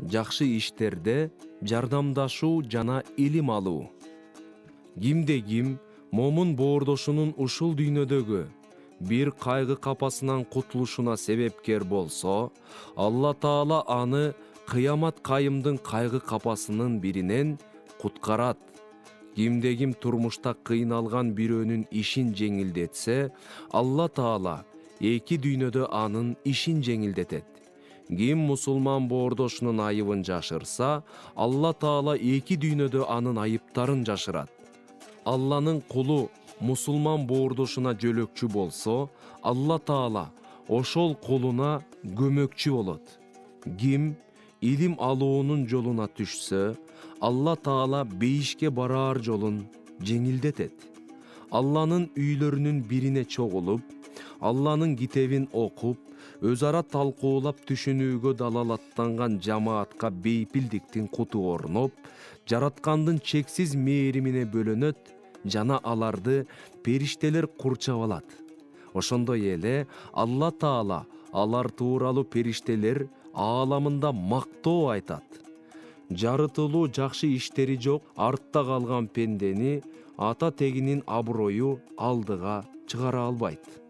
жакшы иштерде жардамдашуу жана илим алуу. Кимде-ким момун боордошунун ушул дүйнөдөгү бир кайгы капасынан кутулушуна себепкер болсо, Алла Таала аны кыямат кайымдын кайгы капасынын биринен куткарат. Кимде-ким турмушта кыйналган бирөөнүн ишин жеңилдетсе, Алла Таала эки дүйнөдө анын ишин жеңилдетет. Ким мусулман боордошунун айыбын жашырса, Алла Таала эки дүйнөдө анын айыптарын жашырат. Алланын кулу мусулман боордошуна жөлөкчү болсо, Алла Таала ошол кулуна көмөкчү болот. Ким илим алуунун жолуна түшсө, Алла Таала бейишке бараар жолун жеңилдетет. Алланын үйлөрүнүн бирине чогулуп, Алланын китебин окуп, өз ара талкуулап түшүнүүгө далалаттанган жамаатка бейпилдиктин куту орноп, жараткандын чексиз мээримине бөлөнөт жана аларды периштелер курчап алат. Ошондой эле Алла Таала алар тууралуу периштелер ааламында мактоо айтат. Жарытылуу жакшы иштери жок, артта калган пендени ата тегинин аброю алдыга чыгара албайт.